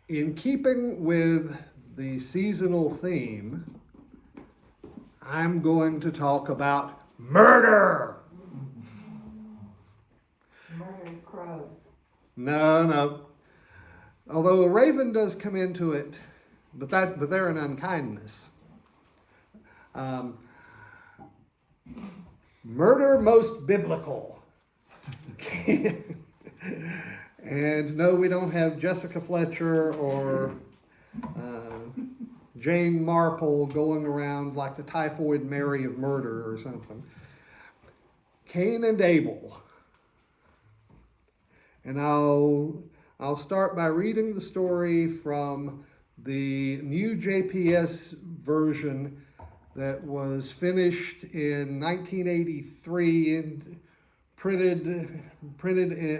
In keeping with the seasonal theme, I'm going to talk about murder. Murdered crows. No. Although a raven does come into it, but they're an unkindness. Murder most biblical. And no, we don't have Jessica Fletcher or Jane Marple going around like the Typhoid Mary of murder or something. Cain and Abel. And I'll start by reading the story from the new JPS version that was finished in 1983 and printed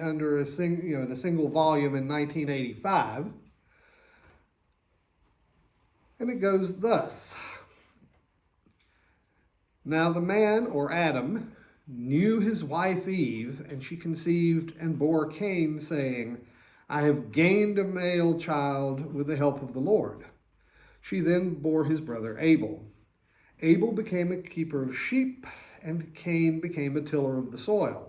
under in a single volume in 1985. And it goes thus. Now the man, or Adam, knew his wife Eve, and she conceived and bore Cain, saying, I have gained a male child with the help of the Lord. She then bore his brother Abel. Abel became a keeper of sheep, and Cain became a tiller of the soil.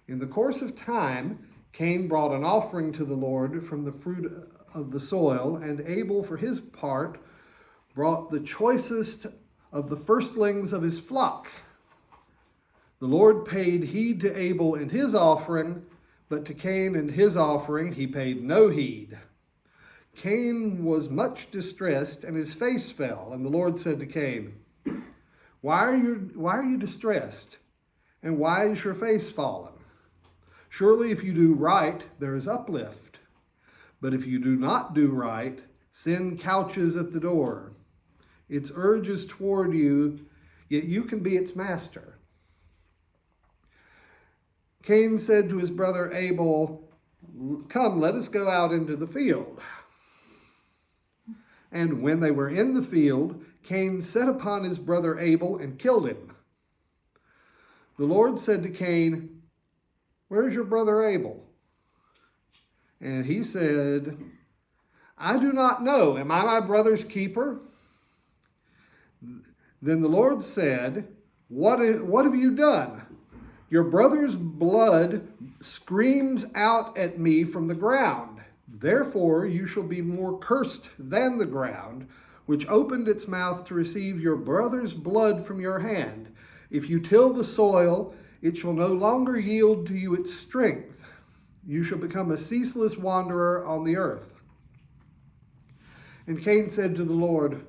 In the course of time, Cain brought an offering to the Lord from the fruit of the soil, and Abel, for his part, brought the choicest of the firstlings of his flock. The Lord paid heed to Abel and his offering, but to Cain and his offering he paid no heed. Cain was much distressed, and his face fell, and the Lord said to Cain, Why are you distressed, and why is your face fallen? Surely if you do right, there is uplift. But if you do not do right, sin couches at the door. Its urges toward you, yet you can be its master. Cain said to his brother Abel, Come, let us go out into the field. And when they were in the field, Cain set upon his brother Abel and killed him. The Lord said to Cain, Where's your brother Abel? And he said, I do not know. Am I my brother's keeper? Then the Lord said, What have you done? Your brother's blood screams out at me from the ground. Therefore you shall be more cursed than the ground, which opened its mouth to receive your brother's blood from your hand. If you till the soil, it shall no longer yield to you its strength. You shall become a ceaseless wanderer on the earth. And Cain said to the Lord,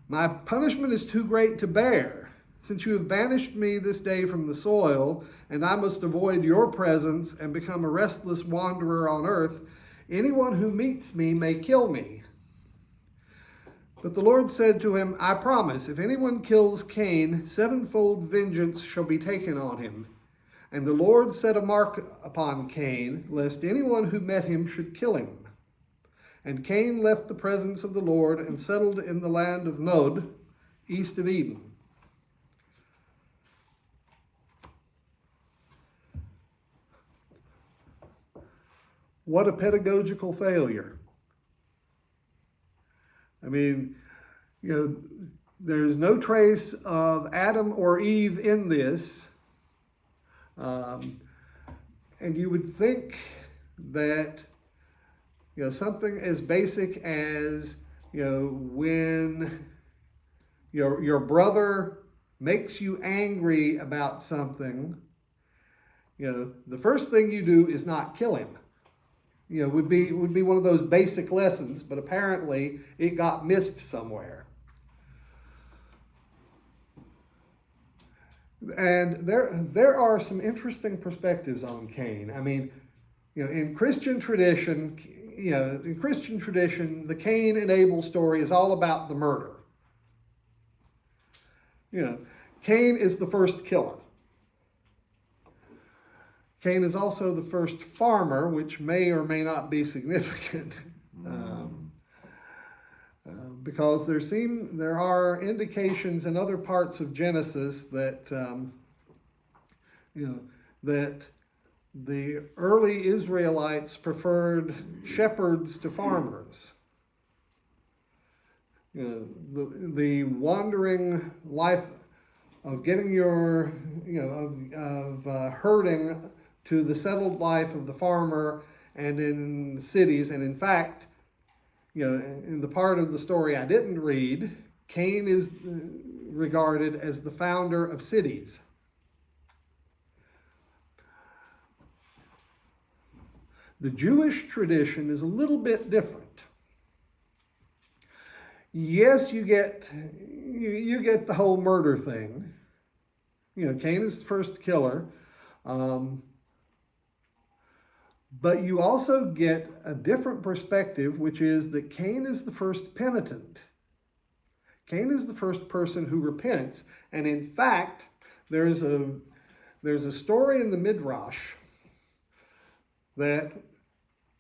My punishment is too great to bear, since you have banished me this day from the soil, and I must avoid your presence and become a restless wanderer on earth. Anyone who meets me may kill me. But the Lord said to him, I promise, if anyone kills Cain, sevenfold vengeance shall be taken on him. And the Lord set a mark upon Cain, lest anyone who met him should kill him. And Cain left the presence of the Lord and settled in the land of Nod, east of Eden. What a pedagogical failure. I mean, there's no trace of Adam or Eve in this. And you would think that, something as basic as, when your brother makes you angry about something, the first thing you do is not kill him. Would be one of those basic lessons, but apparently it got missed somewhere. And there are some interesting perspectives on Cain. I mean, in Christian tradition, the Cain and Abel story is all about the murder. Cain is the first killer. Cain is also the first farmer, which may or may not be significant, because there are indications in other parts of Genesis that that the early Israelites preferred shepherds to farmers. The wandering life of getting of herding to the settled life of the farmer and in cities. And in fact, in the part of the story I didn't read, Cain is regarded as the founder of cities. The Jewish tradition is a little bit different. Yes, you get the whole murder thing. Cain is the first killer. But you also get a different perspective, which is that Cain is the first penitent. Cain is the first person who repents. And in fact, there's a story in the Midrash that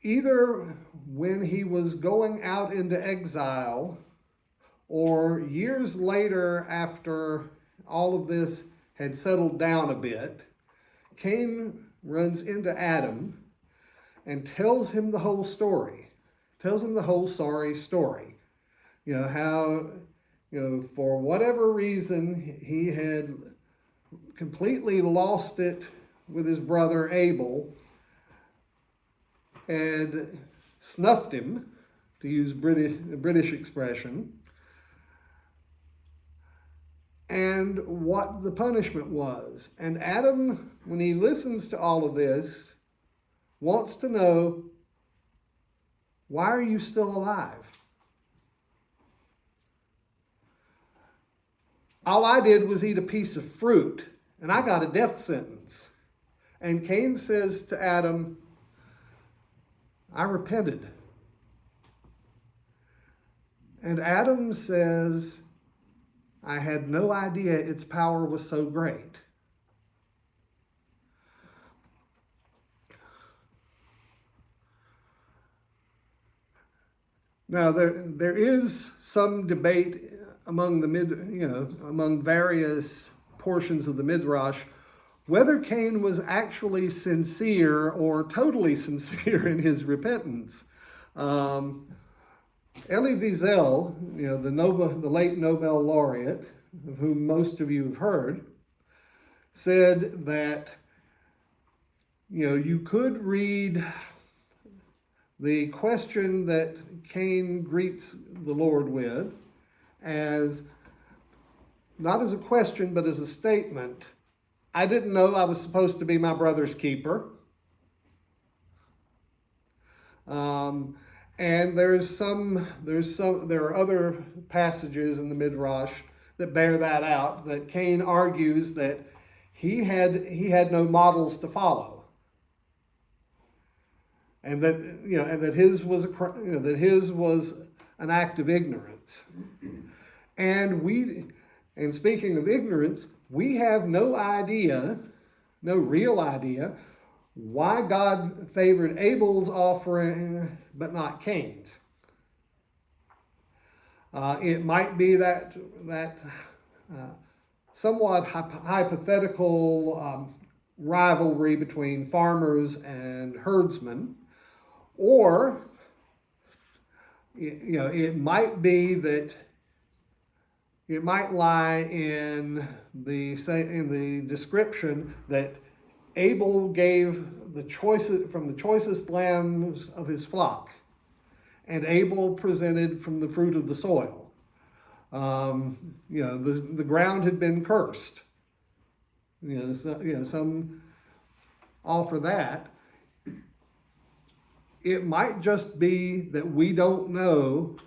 either when he was going out into exile or years later after all of this had settled down a bit, Cain runs into Adam and tells him the whole story, tells him the whole sorry story. How, for whatever reason, he had completely lost it with his brother Abel and snuffed him, to use a British expression, and what the punishment was. And Adam, when he listens to all of this, wants to know, why are you still alive? All I did was eat a piece of fruit, and I got a death sentence. And Cain says to Adam, I repented. And Adam says, I had no idea its power was so great. Now, there is some debate among among various portions of the Midrash whether Cain was actually sincere or totally sincere in his repentance. Elie Wiesel, the late Nobel laureate, of whom most of you have heard, said that you could read the question that Cain greets the Lord with as not as a question but as a statement. I didn't know I was supposed to be my brother's keeper. And there are other passages in the Midrash that bear that out, that Cain argues that he had no models to follow, and that his was an act of ignorance. And speaking of ignorance, we have no real idea, why God favored Abel's offering but not Cain's. It might be that somewhat hypothetical rivalry between farmers and herdsmen, or it might be that it might lie in the description that Abel gave from the choicest lambs of his flock, and Abel presented from the fruit of the soil. The ground had been cursed. Some offer that. It might just be that we don't know,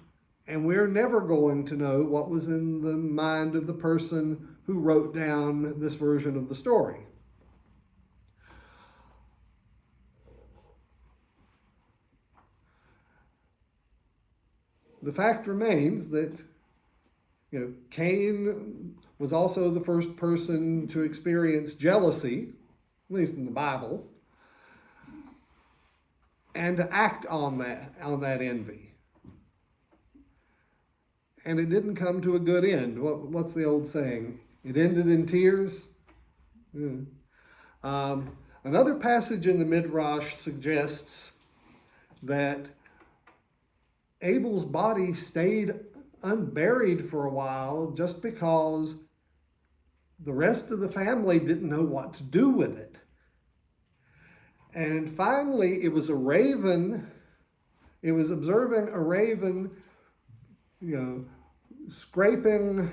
and we're never going to know what was in the mind of the person who wrote down this version of the story. The fact remains that Cain was also the first person to experience jealousy, at least in the Bible, and to act on that envy. And it didn't come to a good end. What's the old saying? It ended in tears. Another passage in the Midrash suggests that Abel's body stayed unburied for a while just because the rest of the family didn't know what to do with it. And finally, it was a raven. It was observing a raven, scraping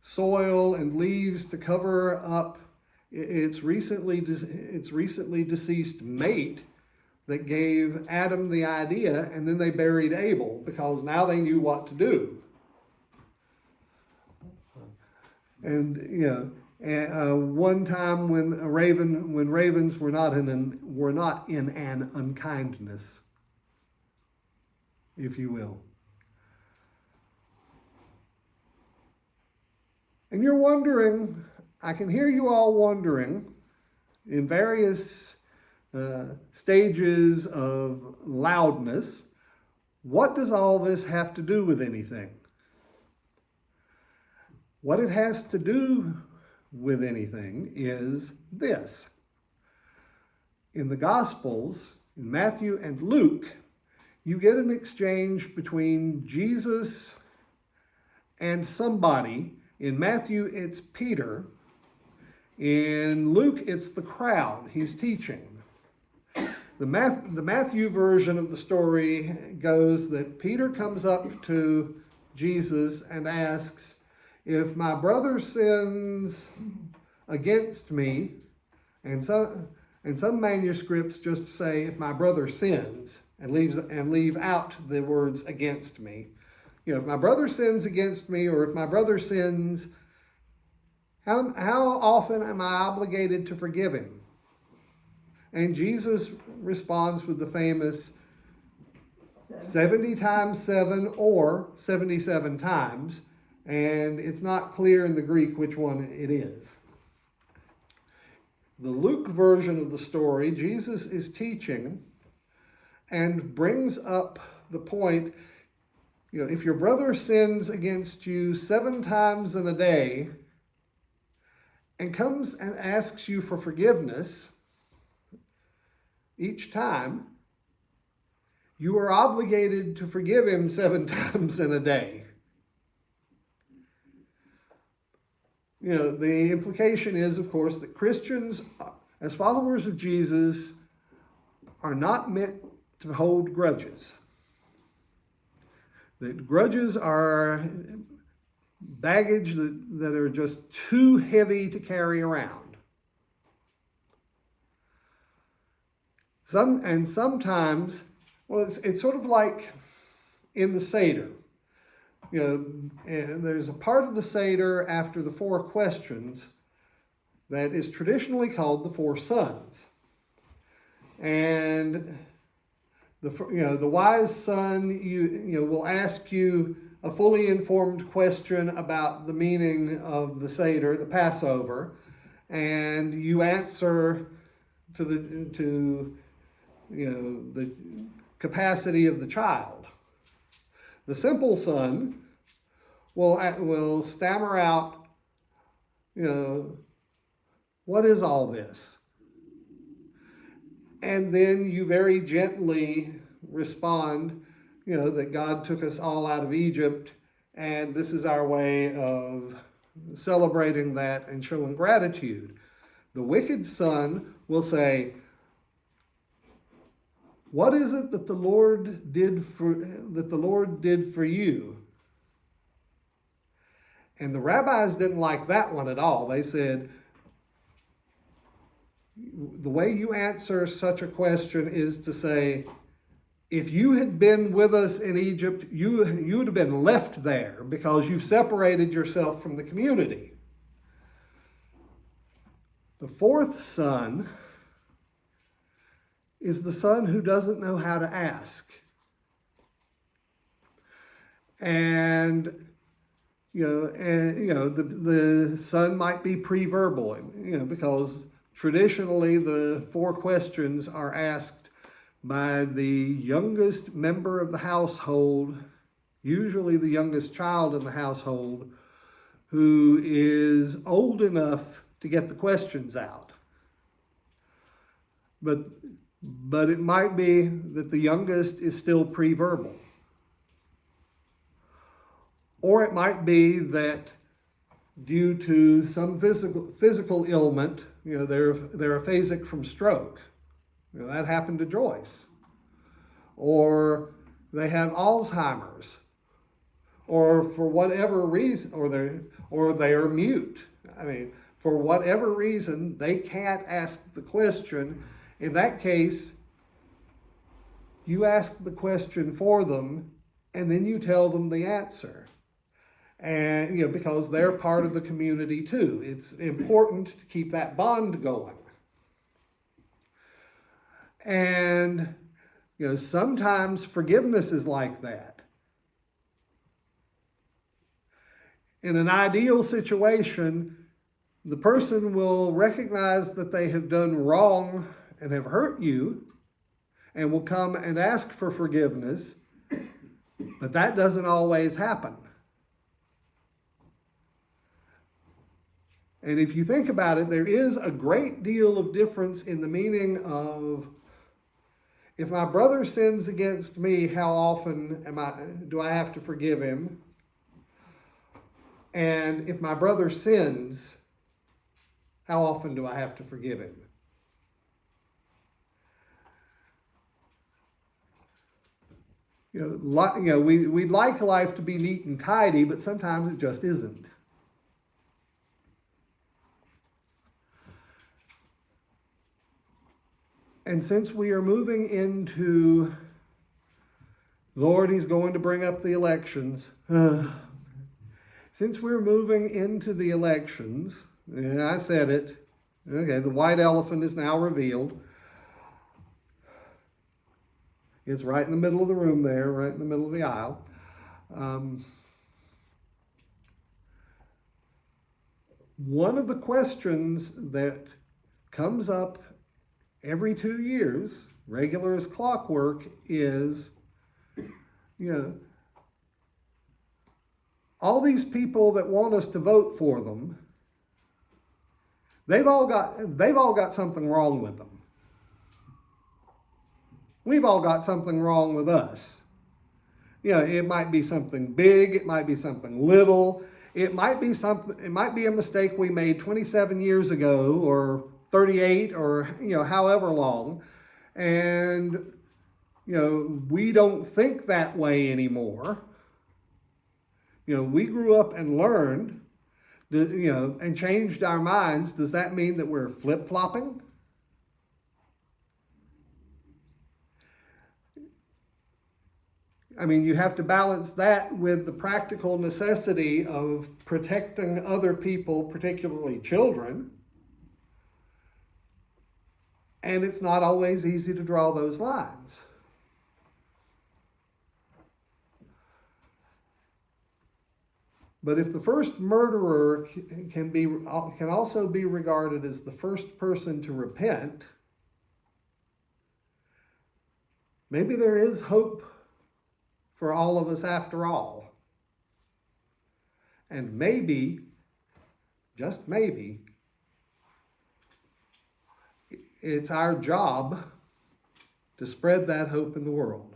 soil and leaves to cover up its recently deceased mate that gave Adam the idea, and then they buried Abel because now they knew what to do. And one time when ravens were not in an unkindness, if you will. And you're wondering, I can hear you all wondering, in various stages of loudness, what does all this have to do with anything? What it has to do with anything is this. In the Gospels, in Matthew and Luke, you get an exchange between Jesus and somebody. In Matthew, it's Peter. In Luke, it's the crowd. He's teaching. The Matthew version of the story goes that Peter comes up to Jesus and asks, if my brother sins against me, and some manuscripts just say if my brother sins and leave out the words against me. If my brother sins against me, or if my brother sins, how often am I obligated to forgive him? And Jesus responds with the famous 70 times 7 or 77 times. And it's not clear in the Greek which one it is. The Luke version of the story, Jesus is teaching and brings up the point, if your brother sins against you 7 times in a day and comes and asks you for forgiveness each time, you are obligated to forgive him 7 times in a day. The implication is, of course, that Christians, as followers of Jesus, are not meant to hold grudges. That grudges are baggage that are just too heavy to carry around. Sometimes, it's sort of like in the Seder. And there's a part of the Seder after the 4 questions that is traditionally called the 4 sons. And the wise son will ask you a fully informed question about the meaning of the Seder, the Passover, and you answer to the capacity of the child. The simple son will stammer out, what is all this? And then you very gently respond, that God took us all out of Egypt, and this is our way of celebrating that and showing gratitude. The wicked son will say, what is it that the Lord did for you? And the rabbis didn't like that one at all. They said, the way you answer such a question is to say, if you had been with us in Egypt, you would have been left there because you've separated yourself from the community. The 4th son is the son who doesn't know how to ask. And the son might be pre-verbal, because traditionally the 4 questions are asked by the youngest member of the household, usually the youngest child in the household, who is old enough to get the questions out. but it might be that the youngest is still pre-verbal. Or it might be that due to some physical ailment, they're aphasic from stroke. That happened to Joyce. Or they have Alzheimer's, or for whatever reason, or they are mute. I mean, for whatever reason, they can't ask the question. In that case, you ask the question for them, and then you tell them the answer. And, because they're part of the community too. It's important to keep that bond going. And, sometimes forgiveness is like that. In an ideal situation, the person will recognize that they have done wrong and have hurt you and will come and ask for forgiveness, but that doesn't always happen. And if you think about it, there is a great deal of difference in the meaning of, if my brother sins against me, how often do I have to forgive him? And if my brother sins, how often do I have to forgive him? We'd like life to be neat and tidy, but sometimes it just isn't. And since we are moving into, Lord, he's going to bring up the elections. Since we're moving into the elections, I said it, okay, the white elephant is now revealed. It's right in the middle of the room there, right in the middle of the aisle. One of the questions that comes up every 2 years, regular as clockwork, is, all these people that want us to vote for them, they've all got something wrong with them. We've all got something wrong with us. It might be something big, it might be something little, it might be a mistake we made 27 years ago, or 38, or however long, and we don't think that way anymore. We grew up and learned, and changed our minds. Does that mean that we're flip-flopping? I mean, you have to balance that with the practical necessity of protecting other people, particularly children. And it's not always easy to draw those lines. But if the first murderer can also be regarded as the first person to repent, maybe there is hope for all of us after all. And maybe, just maybe, it's our job to spread that hope in the world.